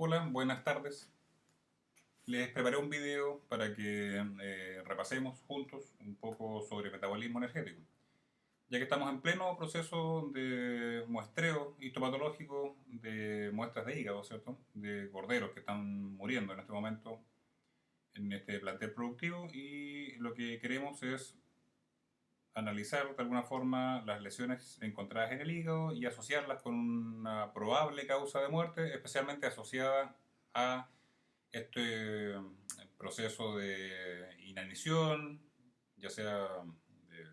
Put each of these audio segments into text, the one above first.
Hola, buenas tardes. Les preparé un video para que repasemos juntos un poco sobre metabolismo energético, ya que estamos en pleno proceso de muestreo histopatológico de muestras de hígado, ¿cierto? De corderos que están muriendo en este momento en este plantel productivo y lo que queremos es analizar de alguna forma las lesiones encontradas en el hígado y asociarlas con una probable causa de muerte, especialmente asociada a este proceso de inanición, ya sea de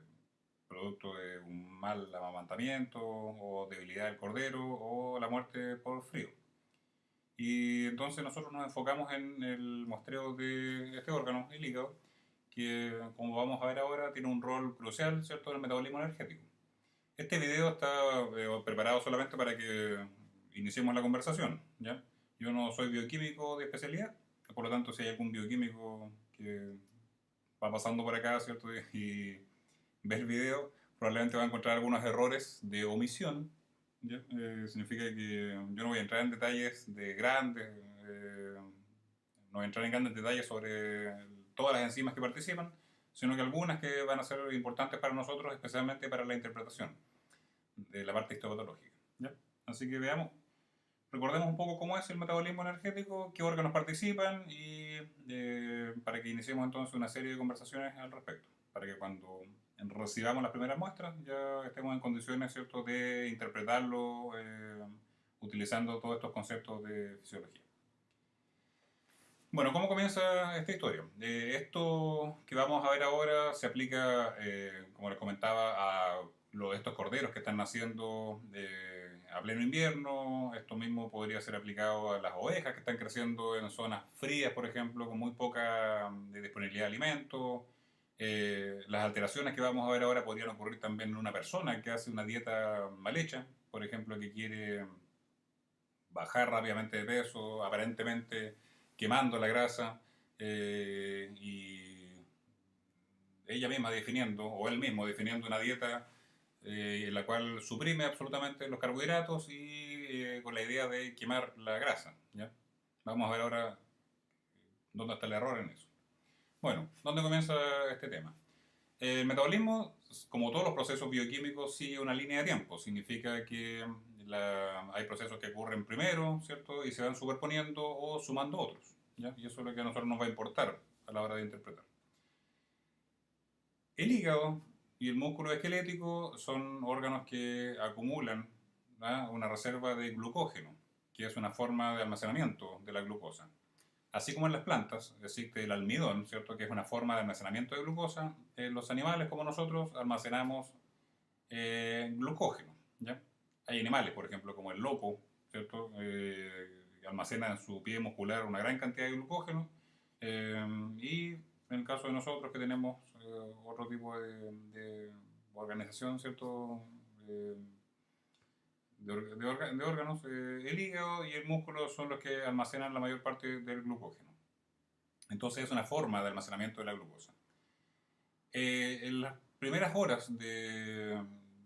producto de un mal amamantamiento o debilidad del cordero o la muerte por frío. Y entonces nosotros nos enfocamos en el muestreo de este órgano, el hígado, que como vamos a ver ahora tiene un rol crucial, ¿cierto?, en el metabolismo energético. Este video está preparado solamente para que iniciemos la conversación, ¿ya? Yo no soy bioquímico de especialidad, por lo tanto, si hay algún bioquímico que va pasando por acá, ¿cierto? Y ve el video, probablemente va a encontrar algunos errores de omisión, ¿ya? Significa que yo no voy a entrar en detalles de grandes, no voy a entrar en grandes detalles sobre todas las enzimas que participan, sino que algunas que van a ser importantes para nosotros, especialmente para la interpretación de la parte histopatológica, ¿ya? Así que veamos, recordemos un poco cómo es el metabolismo energético, qué órganos participan y para que iniciemos entonces una serie de conversaciones al respecto, para que cuando recibamos las primeras muestras ya estemos en condiciones, ¿cierto?, de interpretarlo utilizando todos estos conceptos de fisiología. Bueno, ¿cómo comienza esta historia? Esto que vamos a ver ahora se aplica, como les comentaba, a estos corderos que están naciendo a pleno invierno. Esto mismo podría ser aplicado a las ovejas que están creciendo en zonas frías, por ejemplo, con muy poca disponibilidad de alimentos. Las alteraciones que vamos a ver ahora podrían ocurrir también en una persona que hace una dieta mal hecha, por ejemplo, que quiere bajar rápidamente de peso, aparentemente quemando la grasa, y ella misma definiendo, o él mismo definiendo una dieta en la cual suprime absolutamente los carbohidratos y con la idea de quemar la grasa, ¿ya? Vamos a ver ahora dónde está el error en eso. Bueno, ¿dónde comienza este tema? El metabolismo, como todos los procesos bioquímicos, sigue una línea de tiempo. Significa que hay procesos que ocurren primero, ¿cierto? Y se van superponiendo o sumando otros, ¿ya? Y eso es lo que a nosotros nos va a importar a la hora de interpretar. El hígado y el músculo esquelético son órganos que acumulan, ¿ah?, una reserva de glucógeno, que es una forma de almacenamiento de la glucosa. Así como en las plantas existe el almidón, ¿cierto?, que es una forma de almacenamiento de glucosa, los animales como nosotros almacenamos glucógeno, ¿ya? Hay animales, por ejemplo, como el lobo, ¿cierto?, almacena en su pie muscular una gran cantidad de glucógeno, y en el caso de nosotros que tenemos otro tipo de organización, ¿cierto?, Eh, de órganos, el hígado y el músculo son los que almacenan la mayor parte del glucógeno. Entonces es una forma de almacenamiento de la glucosa. En las primeras horas de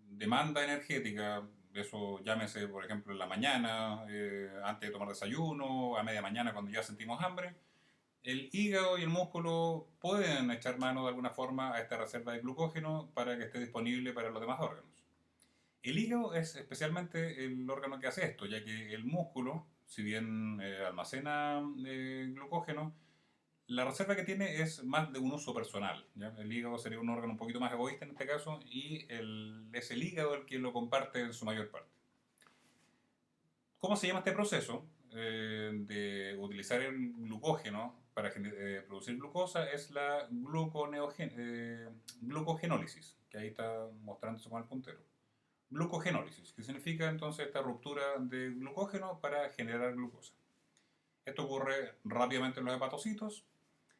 demanda energética, eso llámese por ejemplo en la mañana, antes de tomar desayuno, a media mañana cuando ya sentimos hambre, el hígado y el músculo pueden echar mano de alguna forma a esta reserva de glucógeno para que esté disponible para los demás órganos. El hígado es especialmente el órgano que hace esto, ya que el músculo, si bien almacena glucógeno, la reserva que tiene es más de un uso personal, ¿ya? El hígado sería un órgano un poquito más egoísta en este caso y es el hígado el que lo comparte en su mayor parte. ¿Cómo se llama este proceso de utilizar el glucógeno para producir glucosa? Es la glucogenólisis, que ahí está mostrándose con el puntero. Glucogenólisis, que significa entonces esta ruptura de glucógeno para generar glucosa. Esto ocurre rápidamente en los hepatocitos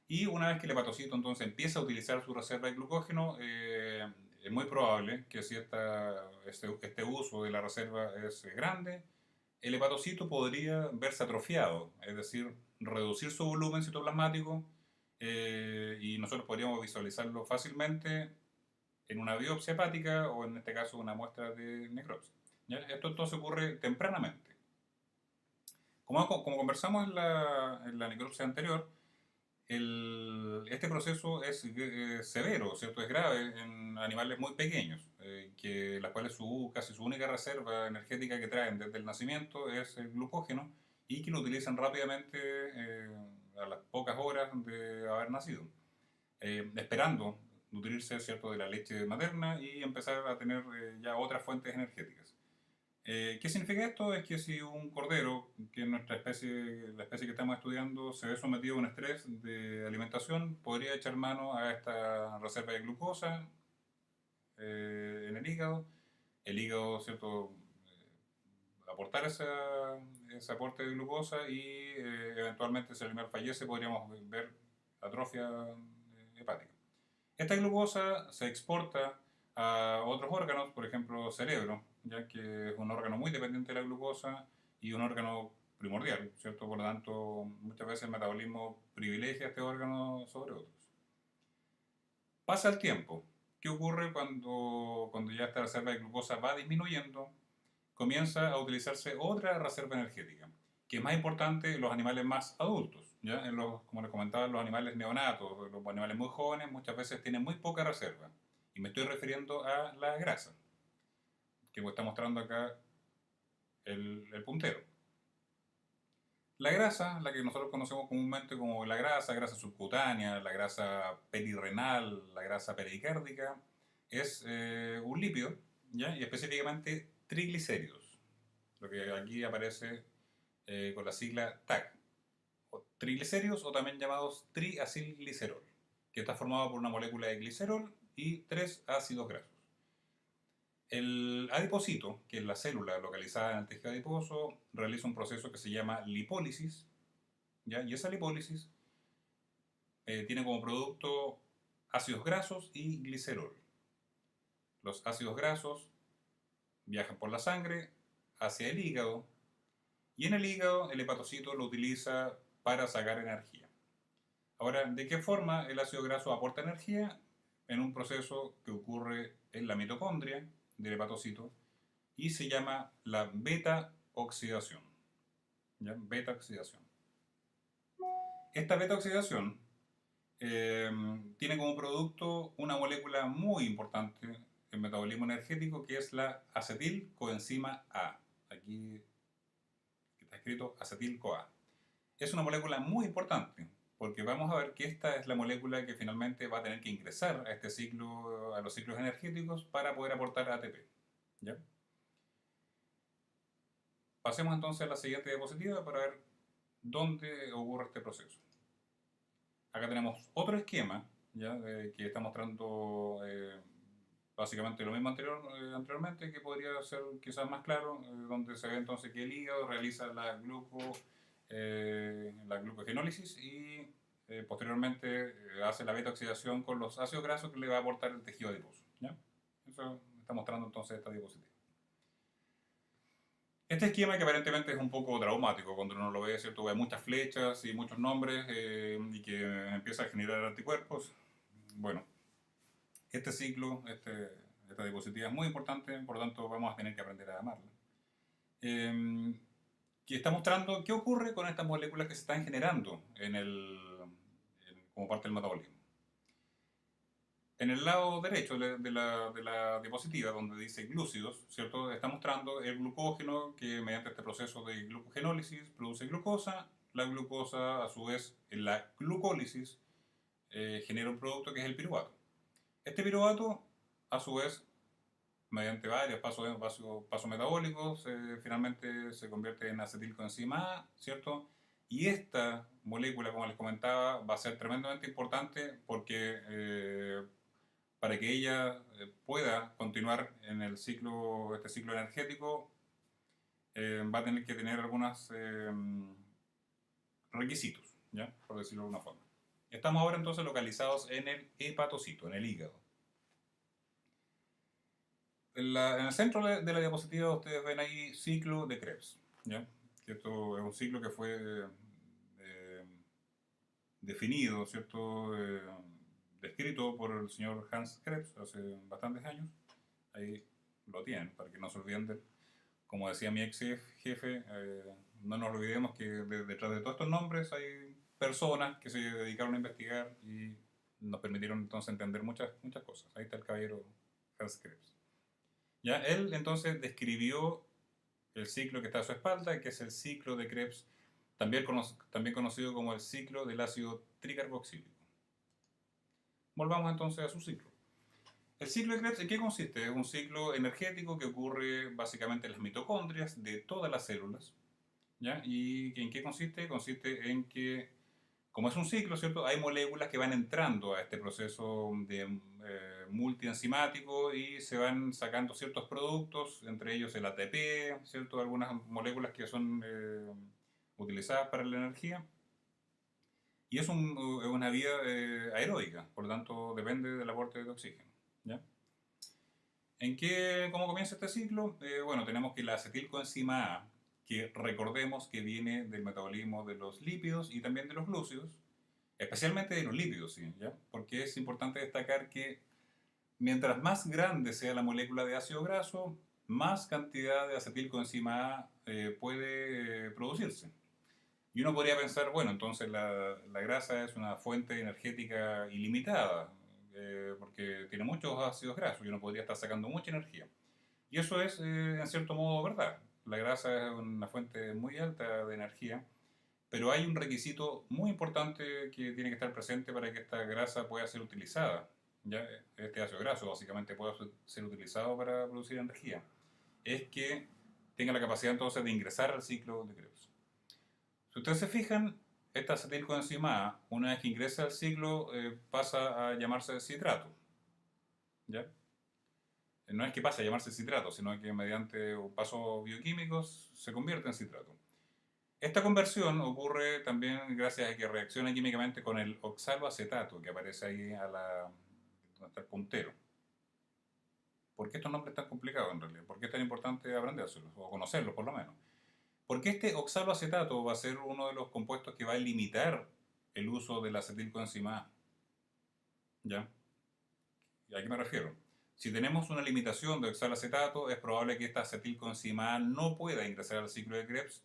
y una vez que el hepatocito entonces empieza a utilizar su reserva de glucógeno, es muy probable que si este uso de la reserva es grande, el hepatocito podría verse atrofiado, es decir, reducir su volumen citoplasmático, y nosotros podríamos visualizarlo fácilmente en una biopsia hepática o en este caso una muestra de necropsia, ¿ya? Esto entonces ocurre tempranamente. Como conversamos en la necropsia anterior, este proceso es severo, ¿cierto? Es grave en animales muy pequeños, que las cuales casi su única reserva energética que traen desde el nacimiento es el glucógeno y que lo utilizan rápidamente a las pocas horas de haber nacido, esperando nutrirse, ¿cierto?, de la leche materna y empezar a tener ya otras fuentes energéticas. ¿Qué significa esto? Es que si un cordero, que es nuestra especie, la especie que estamos estudiando, se ve sometido a un estrés de alimentación, podría echar mano a esta reserva de glucosa en el hígado. El hígado, ¿cierto?, aportar ese aporte de glucosa y eventualmente si el animal fallece podríamos ver atrofia hepática. Esta glucosa se exporta a otros órganos, por ejemplo cerebro, ya que es un órgano muy dependiente de la glucosa y un órgano primordial, ¿cierto? Por lo tanto, muchas veces el metabolismo privilegia este órgano sobre otros. Pasa el tiempo. ¿Qué ocurre cuando ya esta reserva de glucosa va disminuyendo? Comienza a utilizarse otra reserva energética, que es más importante en los animales más adultos. ¿Ya? Como les comentaba, los animales neonatos, los animales muy jóvenes, muchas veces tienen muy poca reserva. Y me estoy refiriendo a la grasa, que está mostrando acá el puntero. La grasa, la que nosotros conocemos comúnmente como la grasa subcutánea, la grasa perirrenal, la grasa pericárdica, es un lípido, ¿ya? Y específicamente triglicéridos, lo que aquí aparece con la sigla TAG, o triglicéridos o también llamados triacilglicerol, que está formado por una molécula de glicerol y tres ácidos grasos. El adipocito, que es la célula localizada en el tejido adiposo, realiza un proceso que se llama lipólisis, ¿ya? Y esa lipólisis tiene como producto ácidos grasos y glicerol. Los ácidos grasos viajan por la sangre hacia el hígado y en el hígado el hepatocito lo utiliza para sacar energía. Ahora, ¿de qué forma el ácido graso aporta energía? En un proceso que ocurre en la mitocondria del hepatocito y se llama la beta-oxidación. ¿Ya? Beta-oxidación. Esta beta-oxidación tiene como producto una molécula muy importante en el metabolismo energético que es la acetilcoenzima A. Aquí está escrito acetil-CoA. Es una molécula muy importante porque vamos a ver que esta es la molécula que finalmente va a tener que ingresar a este ciclo, a los ciclos energéticos para poder aportar ATP. ¿Ya? Pasemos entonces a la siguiente diapositiva para ver dónde ocurre este proceso. Acá tenemos otro esquema, ¿ya? Que está mostrando básicamente lo mismo anteriormente, que podría ser quizás más claro, donde se ve entonces que el hígado realiza la glucogenólisis y posteriormente hace la beta-oxidación con los ácidos grasos que le va a aportar el tejido adiposo. ¿Ya? Eso está mostrando entonces esta diapositiva. Este esquema que aparentemente es un poco traumático cuando uno lo ve, ¿cierto? Ve muchas flechas y muchos nombres y que empieza a generar anticuerpos. Bueno, este ciclo, esta diapositiva es muy importante, por lo tanto vamos a tener que aprender a amarla. Que está mostrando qué ocurre con estas moléculas que se están generando como parte del metabolismo. En el lado derecho de la diapositiva, donde dice glúcidos, ¿cierto? Está mostrando el glucógeno que mediante este proceso de glucogenólisis produce glucosa. La glucosa, a su vez, en la glucólisis, genera un producto que es el piruvato. Este piruvato, a su vez, mediante varios pasos metabólicos, finalmente se convierte en acetilcoenzima A, ¿cierto? Y esta molécula, como les comentaba, va a ser tremendamente importante porque para que ella pueda continuar en este ciclo energético, va a tener que tener algunos requisitos, ¿ya? Por decirlo de alguna forma. Estamos ahora entonces localizados en el hepatocito, en el hígado. En el centro de la diapositiva ustedes ven ahí ciclo de Krebs, ¿ya? Esto es un ciclo que fue definido, ¿cierto? Descrito por el señor Hans Krebs hace bastantes años. Ahí lo tienen, para que no se olviden de él. Como decía mi ex jefe, no nos olvidemos que detrás de todos estos nombres hay personas que se dedicaron a investigar y nos permitieron entonces entender muchas cosas. Ahí está el caballero Hans Krebs. Ya, él entonces describió el ciclo que está a su espalda, que es el ciclo de Krebs, también conocido como el ciclo del ácido tricarboxílico. Volvamos entonces a su ciclo. El ciclo de Krebs, ¿en qué consiste? Es un ciclo energético que ocurre básicamente en las mitocondrias de todas las células. ¿Ya? ¿Y en qué consiste? Consiste en que, como es un ciclo, ¿cierto? Hay moléculas que van entrando a este proceso de multienzimático y se van sacando ciertos productos, entre ellos el ATP, ¿cierto? Algunas moléculas que son utilizadas para la energía. Y es una vía aeróbica, por lo tanto depende del aporte de oxígeno. ¿Ya? ¿Cómo comienza este ciclo? Bueno, tenemos que la acetilcoenzima A, que recordemos que viene del metabolismo de los lípidos y también de los glúcidos, especialmente de los lípidos, ¿sí? ¿Ya? Porque es importante destacar que mientras más grande sea la molécula de ácido graso, más cantidad de acetilcoenzima A puede producirse. Y uno podría pensar, bueno, entonces la grasa es una fuente energética ilimitada, porque tiene muchos ácidos grasos y uno podría estar sacando mucha energía. Y eso es, en cierto modo, verdad. La grasa es una fuente muy alta de energía, pero hay un requisito muy importante que tiene que estar presente para que esta grasa pueda ser utilizada. ¿Ya? Este ácido graso básicamente pueda ser utilizado para producir energía. Es que tenga la capacidad entonces de ingresar al ciclo de Krebs. Si ustedes se fijan, esta acetilcoenzima A, una vez que ingresa al ciclo, pasa a llamarse citrato. ¿Ya? No es que pase a llamarse citrato, sino que mediante pasos bioquímicos se convierte en citrato. Esta conversión ocurre también gracias a que reacciona químicamente con el oxaloacetato que aparece ahí donde está el puntero. ¿Por qué estos nombres tan complicados en realidad? ¿Por qué es tan importante aprendérselos o conocerlos por lo menos? Porque este oxaloacetato va a ser uno de los compuestos que va a limitar el uso de la acetilcoenzima A. ¿Ya? ¿Y a qué me refiero? Si tenemos una limitación de oxaloacetato, es probable que esta acetilcoenzima A no pueda ingresar al ciclo de Krebs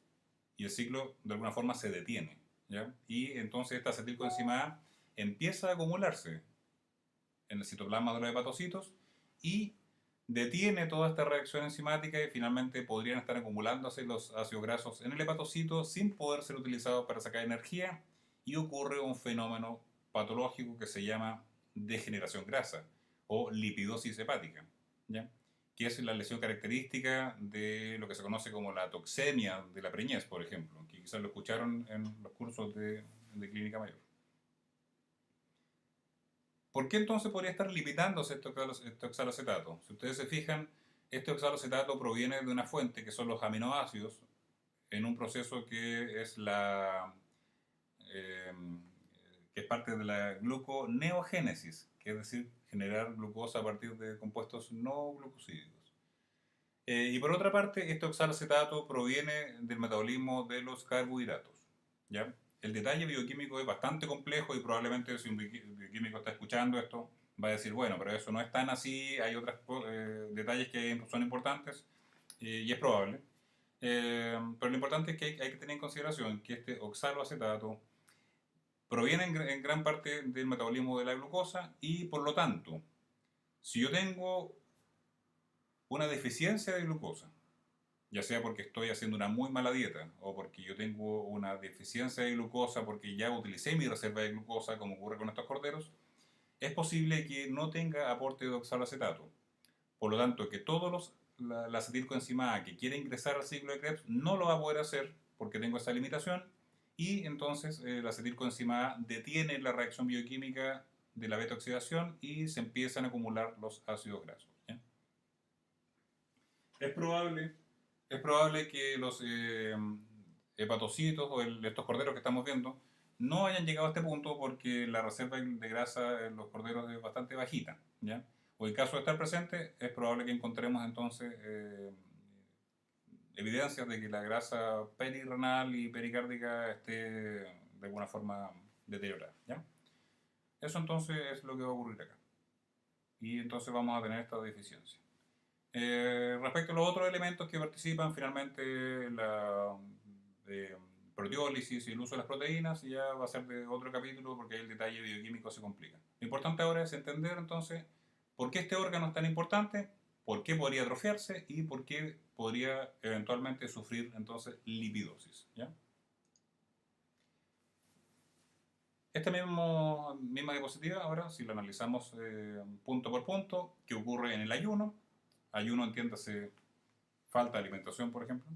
y el ciclo de alguna forma se detiene. ¿Ya? Y entonces esta acetilcoenzima A empieza a acumularse en el citoplasma de los hepatocitos y detiene toda esta reacción enzimática y finalmente podrían estar acumulándose los ácidos grasos en el hepatocito sin poder ser utilizados para sacar energía y ocurre un fenómeno patológico que se llama degeneración grasa o lipidosis hepática, ¿ya? Que es la lesión característica de lo que se conoce como la toxemia de la preñez, por ejemplo, que quizás lo escucharon en los cursos de clínica mayor. ¿Por qué entonces podría estar limitándose este oxaloacetato? Si ustedes se fijan, este oxaloacetato proviene de una fuente que son los aminoácidos en un proceso que es eh, que es parte de la gluconeogénesis, que es decir, generar glucosa a partir de compuestos no glucosídicos. Y por otra parte, este oxaloacetato proviene del metabolismo de los carbohidratos. ¿Ya? El detalle bioquímico es bastante complejo y probablemente si un bioquímico está escuchando esto va a decir, bueno, pero eso no es tan así, hay otros detalles que son importantes y es probable. Pero lo importante es que hay que tener en consideración que este oxaloacetato proviene en gran parte del metabolismo de la glucosa y por lo tanto, si yo tengo una deficiencia de glucosa, ya sea porque estoy haciendo una muy mala dieta o porque yo tengo una deficiencia de glucosa porque ya utilicé mi reserva de glucosa, como ocurre con estos corderos, es posible que no tenga aporte de oxaloacetato. Por lo tanto, que la acetilcoenzima A que quiere ingresar al ciclo de Krebs no lo va a poder hacer porque tengo esa limitación y entonces la acetilcoenzima A detiene la reacción bioquímica de la beta-oxidación y se empiezan a acumular los ácidos grasos. ¿Ya? Es probable es probable que los hepatocitos o estos corderos que estamos viendo no hayan llegado a este punto porque la reserva de grasa en los corderos es bastante bajita, ¿ya? O en caso de estar presente, es probable que encontremos entonces evidencias de que la grasa perirenal y pericárdica esté de alguna forma deteriorada, ¿ya? Eso entonces es lo que va a ocurrir acá. Y entonces vamos a tener esta deficiencia. Respecto a los otros elementos que participan, finalmente proteólisis y el uso de las proteínas, y ya va a ser de otro capítulo porque ahí el detalle bioquímico se complica. Lo importante ahora es entender entonces por qué este órgano es tan importante, por qué podría atrofiarse y por qué podría eventualmente sufrir entonces lipidosis. ¿Ya? Esta misma diapositiva, ahora, si lo analizamos punto por punto, ¿qué ocurre en el ayuno? Ayuno, entiéndase, falta de alimentación, por ejemplo.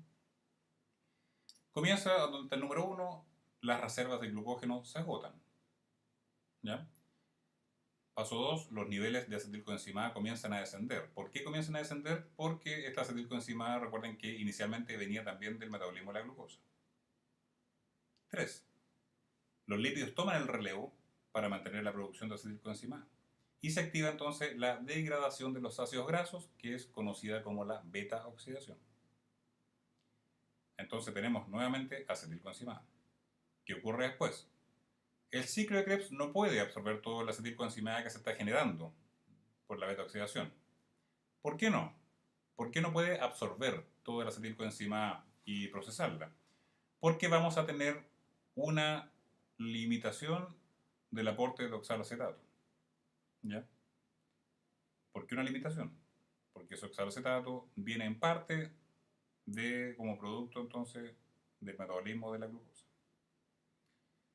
Comienza donde está el número 1, las reservas de glucógeno se agotan. ¿Ya? Paso 2, los niveles de acetilcoenzima comienzan a descender. ¿Por qué comienzan a descender? Porque esta acetilcoenzima, recuerden que inicialmente venía también del metabolismo de la glucosa. 3, los lípidos toman el relevo para mantener la producción de acetilcoenzima. Y se activa entonces la degradación de los ácidos grasos, que es conocida como la beta-oxidación. Entonces tenemos nuevamente acetilcoenzima. ¿Qué ocurre después? El ciclo de Krebs no puede absorber todo el acetilcoenzima que se está generando por la beta-oxidación. ¿Por qué no? ¿Por qué no puede absorber todo el acetilcoenzima y procesarla? Porque vamos a tener una limitación del aporte de oxaloacetato. ¿Ya? ¿Por qué una limitación? Porque ese oxaloacetato viene en parte como producto entonces del metabolismo de la glucosa.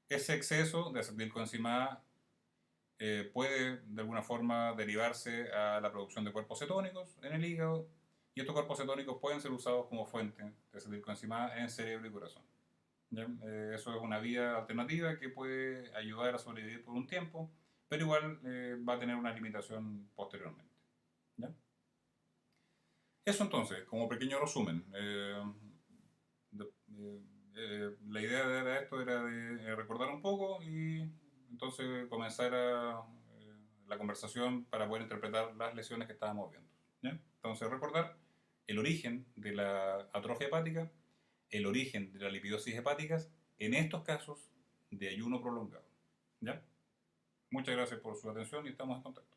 Ese exceso de acetilcoenzima puede de alguna forma derivarse a la producción de cuerpos cetónicos en el hígado, y estos cuerpos cetónicos pueden ser usados como fuente de acetilcoenzima en cerebro y corazón. Eso es una vía alternativa que puede ayudar a sobrevivir por un tiempo, pero igual va a tener una limitación posteriormente. ¿Ya? Eso entonces, como pequeño resumen. La idea de esto era de recordar un poco y entonces comenzar la conversación para poder interpretar las lesiones que estábamos viendo. ¿Ya? Entonces recordar el origen de la atrofia hepática, el origen de la lipidosis hepáticas, en estos casos de ayuno prolongado. ¿Ya? Muchas gracias por su atención y estamos en contacto.